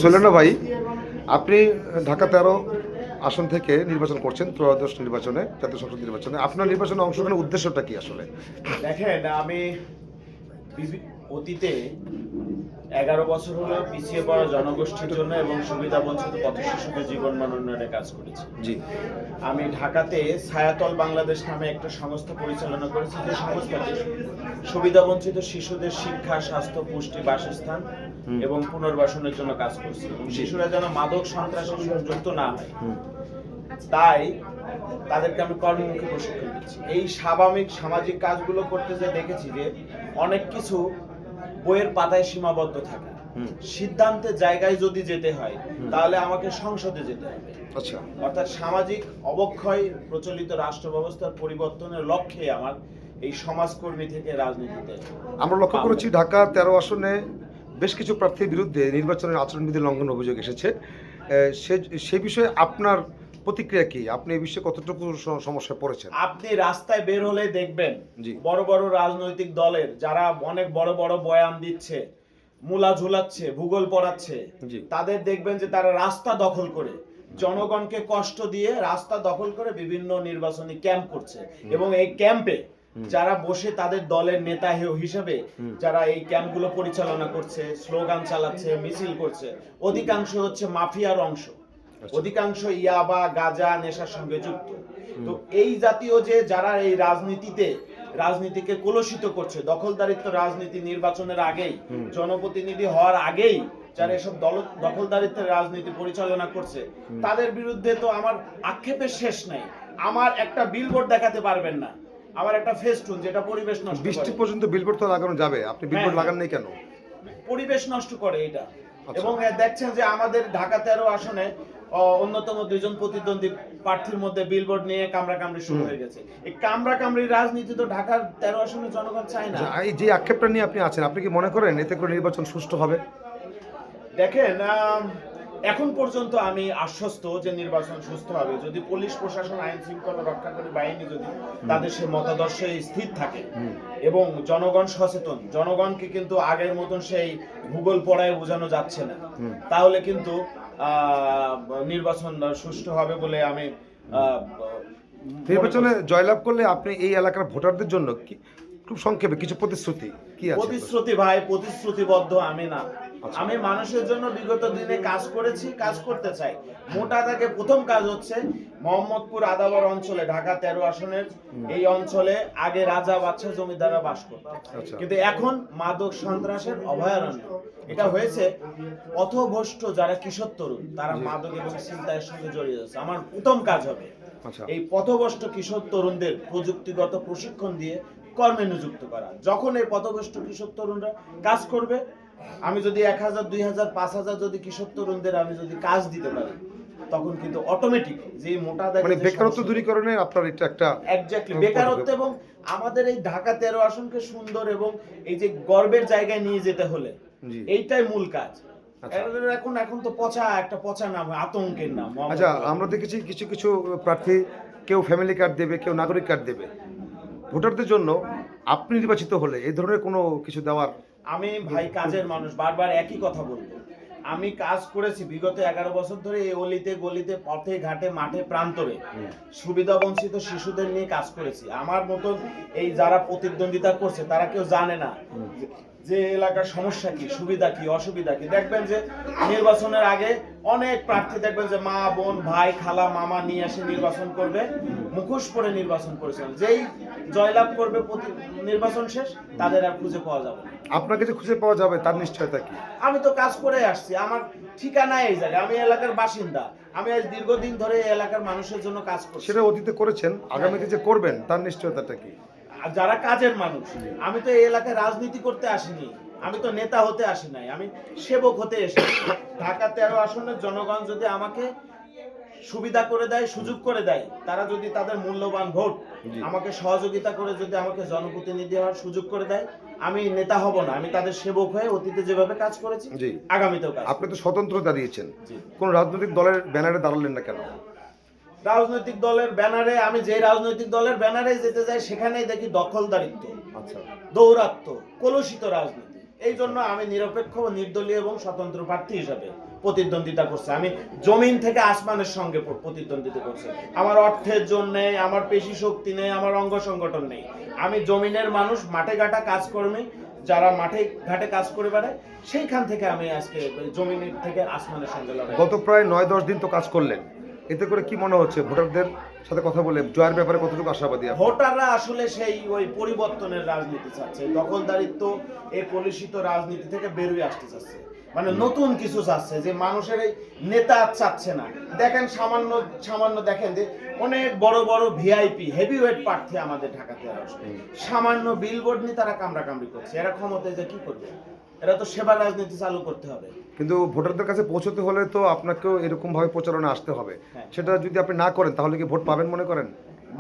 সোহেল ভাই, আপনি ঢাকা 13 আসন থেকে নির্বাচন করছেন, ত্রয়োদশ নির্বাচনে, জাতীয় সংসদ নির্বাচনে। আপনার নির্বাচনে অংশগ্রহণের উদ্দেশ্যটা কি আসলে? দেখেন, আমি অতীতে 11 বছর হলো পিছিয়ে পড়া জনগোষ্ঠীর জন্য এবং সুবিধা বঞ্চিত পথ শিশুদের জীবন মান উন্নয়নে কাজ করেছি। জি। আমি ঢাকাতে ছায়াতল বাংলাদেশ নামে একটা সংস্থা পরিচালনা করেছি, যে সংস্থাটি সুবিধা বঞ্চিত শিশুদের শিক্ষা, স্বাস্থ্য, পুষ্টি, বাসস্থান এবং পুনর্বাসনের জন্য কাজ করছে, এবং শিশুরা যেন মাদক সন্ত্রাসে যুক্ত না হয় তাই তাদেরকে আমি কর্মমুখী প্রশিক্ষণ দিচ্ছি। এই স্বাভাবিক সামাজিক কাজগুলো করতে যে দেখেছি যে অনেক কিছু বইয়ের পাতায় সীমাবদ্ধ থাকে। সিদ্ধান্তের জায়গায় যদি যেতে হয় তাহলে আমাকে সংসদে যেতে হবে। আচ্ছা। অর্থাৎ সামাজিক অবক্ষয় প্রচলিত রাষ্ট্র ব্যবস্থার পরিবর্তনের লক্ষ্যে আমার এই সমাজকর্মী থেকে রাজনীতিতে আমরা লক্ষ্য করেছি ঢাকা 13 আসনে বেশ কিছু প্রার্থীর বিরুদ্ধে নির্বাচনের আচরণবিধি লঙ্ঘন অভিযোগ এসেছে। সে বিষয়ে আপনার প্রতিক্রিয়া কি? আপনি এই বিষয়ে কতটুকু সমস্যায় পড়েছেন? আপনি রাস্তায় বের হলে দেখবেন জি। বড় বড় রাজনৈতিক দলের যারা অনেক বড় বড় বয়ান দিচ্ছে, মূলা ঝুলাচ্ছে, ভূগোল পড়াচ্ছে, তাদের দেখবেন যে তারা রাস্তা দখল করে জনগণকে কষ্ট দিয়ে রাস্তা দখল করে বিভিন্ন নির্বাচনী ক্যাম্প করছে, এবং এই ক্যাম্পে যারা বসে তাদের দলের নেতা হিসেবে যারা এই ক্যাম্পগুলো পরিচালনা করছে, স্লোগান চালাচ্ছে, মিছিল করছে, অধিকাংশ হচ্ছে মাফিয়ার অংশ, অধিকাংশ ইয়াবা, গাঁজা, নেশার সঙ্গে যুক্ত। তো এই জাতীয় যে যারা এই রাজনীতিকে কলুষিত করছে, দখলদারিত্ব রাজনীতি নির্বাচনের আগেই, জনপ্রতিনিধি হওয়ার আগেই যারা এসব দখলদারিত্বের রাজনীতি পরিচালনা করছে, তাদের বিরুদ্ধে তো আমার আক্ষেপের শেষ নাই। আমার একটা বিলবোর্ড দেখাতে পারবেন না, আমার একটা ফেস্টুন যেটা পরিবেশ নষ্ট করে। বৃষ্টি পর্যন্ত বিলবোর্ড তো লাগানো যাবে, আপনি বিলবোর্ড লাগান নাই কেন? পরিবেশ নষ্ট করে এটা। এবং দেখছেন যে আমাদের ঢাকা 13 আসনে অন্যতম দুইজন প্রতিদ্বন্দ্বী প্রার্থীর মধ্যে বিলবোর্ড নিয়ে কামড়াকামড়ি শুরু হয়ে গেছে। এই কামড়াকামড়ির রাজনীতি তো ঢাকার 13 আসনে জনগণ চায় না। এই যে আক্ষেপটা নিয়ে আপনি আছেন, আপনি কি মনে করেন এতে করে নির্বাচন সুষ্ঠু হবে? দেখেন, এখন পর্যন্ত আমি আশ্বস্ত যে নির্বাচন সুস্থ হবে, যদি পুলিশ প্রশাসন, আইন শৃঙ্খলা রক্ষাকারী বাহিনী যদি তাদের সে মতাদর্শে স্থির থাকে এবং জনগণ সচেতন, জনগণকে কিন্তু আগের মতন সেই ভূগোল পড়ায় বোঝানো যাচ্ছে না, তাহলে কিন্তু নির্বাচন সুষ্ঠু হবে বলে আমি নির্বাচনে জয়লাভ করলে আপনি এই এলাকার ভোটারদের জন্য কি খুব সংক্ষেপে কিছু প্রতিশ্রুতি কি আছে? প্রতিশ্রুতি ভাই, প্রতিশ্রুতিবদ্ধ আমি না। আমি মানুষের জন্য বিগত দিনে কাজ করেছি, কাজ করতে চাই। মোটা দাগে প্রথম কাজ হচ্ছে মোহাম্মদপুর আদাবর অঞ্চলে, ঢাকা 13 আসনের এই অঞ্চলে আগে রাজা বাদশা জমিদাররা বাস করত, কিন্তু এখন মাদক সন্ত্রাসের অভয়ারণ্য। এটা হয়েছে পথভ্রষ্ট যারা কিশোর তরুণ, তারা মাদক এবং ছিনতাইয়ের সঙ্গে জড়িয়ে যাচ্ছে। আমার প্রথম কাজ হবে এই পথভ্রষ্ট কিশোর তরুণদের প্রযুক্তিগত প্রশিক্ষণ দিয়ে কর্মে নিযুক্ত করা। যখন এই পথভ্রষ্ট কিশোর তরুণরা কাজ করবে, আমি যদি 1000, 2000, 5000 যদি কিশোর তরুণদের আমি যদি কাজ দিতে পারি, তখন কিন্তু অটোমেটিক যে মোটা দাগে মানে বেকারত্ব দূরীকরণে আপনার এটা একটা এক্স্যাক্টলি বেকারত্ব, এবং আমাদের এই ঢাকা 13 আসনকে সুন্দর এবং এই যে গর্বের জায়গায় নিয়ে যেতে হলে এইটাই মূল কাজ। এখন তো পচা নাম, আতঙ্কের নাম। আচ্ছা, আমরা দেখেছি কিছু কিছু প্রার্থী কেউ ফ্যামিলি কার্ড দেবে, কেউ নাগরিক কার্ড দেবে ভোটারদের জন্য। আপনি নির্বাচিত হলে এই ধরনের কোনো কিছু দেওয়ার? আমি ভাই কাজের মানুষ, বারবার একই কথা বলবো। আমি কাজ করেছি বিগত 11 বছর ধরে এই অলিতে গলিতে, পথে ঘাটে, মাঠে প্রান্তরে সুবিধা বঞ্চিত শিশুদের নিয়ে কাজ করেছি। আমার মতন এই যারা প্রতিদ্বন্দ্বিতা করছে তারা কেউ জানে না যে এলাকার সমস্যা কি, সুবিধা কি, অসুবিধা কি। দেখবেন যে নির্বাচনের আগে অনেক প্রার্থী দেখবেন যে মা, বোন, ভাই, খালা, মামা নিয়ে এসে নির্বাচন করবে, মুখোশ পরে নির্বাচন করেছেন। যেই জয়লাভ করবে নির্বাচন শেষ, তাদের আর খুঁজে পাওয়া যাবে না। আপনাকে যে খুঁজে পাওয়া যাবে তার নিশ্চয়তা কি? আমি তো কাজ করে আসছি, আমার ঠিকানা এই জায়গায়, আমি এলাকার বাসিন্দা, আমি আজ দীর্ঘদিন ধরে এই এলাকার মানুষের জন্য কাজ করছি। সেটা অতীতে করেছেন, আগামীতে যে করবেন তার নিশ্চয়তাটা কি? যারা কাজের মানুষ, আমি তো এই এলাকায় রাজনীতি করতে আসিনি, আমি তো নেতা হতে আসি নাই, আমি সেবক হতে এসেছি। ঢাকা 13 আসনের জনগণ যদি আমাকে সুবিধা করে দেয়, সুযোগ করে দেয়, তারা যদি তাদের মূল্যবান ভোট আমাকে সহযোগিতা করে যদি আমাকে জনপ্রতিনিধি হওয়ার সুযোগ করে দেয়, আমি নেতা হব না, আমি তাদের সেবক হয়ে অতীতে যেভাবে কাজ করেছি আগামীতেও কাজ। আপনি তো স্বতন্ত্র দাঁড়িয়েছেন, কোন রাজনৈতিক দলের ব্যানারে দাঁড়ালেন না কেন? রাজনৈতিক দলের ব্যানারে, আমি যে রাজনৈতিক দলের ব্যানারে যেতে যাই সেখানেই দেখি দখলদারিত্ব, দৌরাত্ম্য, কলুষিত রাজনীতি। এই জন্য আমি নিরপেক্ষ, নির্দলীয় এবং স্বতন্ত্র প্রার্থী হিসাবে প্রতিদ্বন্দ্বিতা করছি। আমি জমিন থেকে আসমানের সঙ্গে প্রতিদ্বন্দ্বিতা করছি। আমার অর্থের জন্য নেই, আমার পেশি শক্তি নেই, আমার অঙ্গ সংগঠন নেই। আমি জমিনের মানুষ, মাঠে ঘাটা কাজকর্মী, যারা মাঠে ঘাটে কাজ করে বেড়ায়, সেইখান থেকে আমি আজকে জমিনের থেকে আসমানের সঙ্গে লড়াই। গত প্রায় 9-10 দিন তো কাজ করলেন, এতে করে কি মনে হচ্ছে ভোটারদের সাথে কথা বলে জয়ের ব্যাপারে কতটুকু আশাবাদী আপনি? ভোটাররা আসলে সেই ওই পরিবর্তনের রাজনীতি চাচ্ছে, দখলদারিত্ব, এই কলুষিত রাজনীতি থেকে বেরিয়ে আসতে চাচ্ছে, মানে নতুন কিছু চাচ্ছে, যে মানুষের এই নেতা চাচ্ছে না। দেখেন সামান্য সামান্য দেখেন যে অনেক বড় বড় ভিআইপি হেভিওয়েট প্রার্থী আমাদের ঢাকাতে আসবে, সামান্য বিলবোর্ড নিয়ে তারা কামড়াকামড়ি করছে। এরা ক্ষমতায় যে কি করবে? এরা তো সেবা রাজনীতি চালু করতে হবে। কিন্তু ভোটারদের কাছে পৌঁছতে হলে তো আপনাকেও এরকম ভাবে প্রচারণা আসতে হবে। হ্যাঁ। সেটা যদি আপনি না করেন তাহলে কি ভোট পাবেন মনে করেন?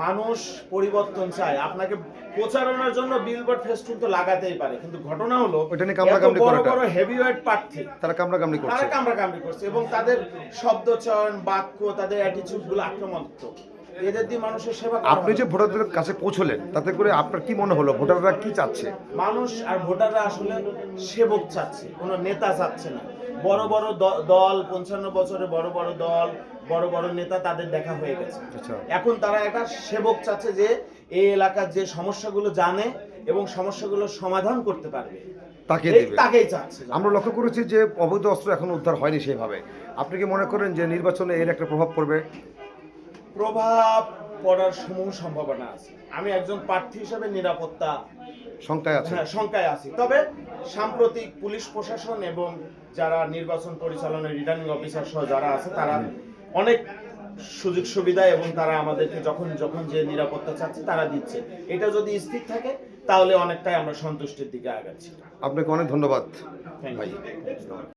মানুষ পরিবর্তন চায়। আপনাকে প্রচারণার জন্য বিলবোর্ড ফেস্টুন তো লাগাতেই পারে, কিন্তু ঘটনা হলো ওইটা নিয়ে কামড়াকামড়ি এত বড় করাটা। বড় হেভিওয়েট প্রার্থী তারা কামড়াকামড়ি তারা করছে। কামড়াকামড়ি করছে এবং তাদের শব্দ চয়ন, বাক্য, তাদের অ্যাটিটিউড গুলো আক্রমণাত্মক। এদের দিয়ে মানুষের সেবা করা আপনি হবে। যে ভোটারদের কাছে পৌঁছলেন তাতে করে আপনার কি মনে হলো ভোটাররা কি চাচ্ছে? মানুষ আর ভোটাররা আসলে সেবক চাচ্ছে, কোনো নেতা চাচ্ছে না। বড় বড় দল, 55 বছরে বড় বড় দল, বড় বড় নেতা তাদের দেখা হয়ে গেছে। আচ্ছা। এখন তারা একটা সেবক চাচ্ছে, যে এই এলাকার যে সমস্যাগুলো জানে এবং সমস্যাগুলোর সমাধান করতে পারবে, তাকে দিবে। তাকেই চাচ্ছে। আমরা লক্ষ্য করেছি যে অবৈধ অস্ত্র এখনো উদ্ধার হয়নি সেভাবে। আপনি কি মনে করেন যে নির্বাচনে এর একটা প্রভাব পড়বে? প্রভাব পড়ার সমূহ সম্ভাবনা আছে। আমি একজন প্রার্থী হিসেবে নিরাপত্তা শঙ্কায় আছে। শঙ্কায় আছি। তবে সাম্প্রতিক পুলিশ প্রশাসন এবং যারা নির্বাচন পরিচালনার রিটার্নিং অফিসার সহ যারা আছে, তারা অনেক সুযোগ সুবিধা এবং তারা আমাদেরকে যখন যখন যে নিরাপত্তা চাচ্ছে তারা দিচ্ছে। এটা যদি স্থির থাকে তাহলে অনেকটাই আমরা সন্তুষ্টির দিকে আগাচ্ছি। আপনাকে অনেক ধন্যবাদ Thank ভাই। you.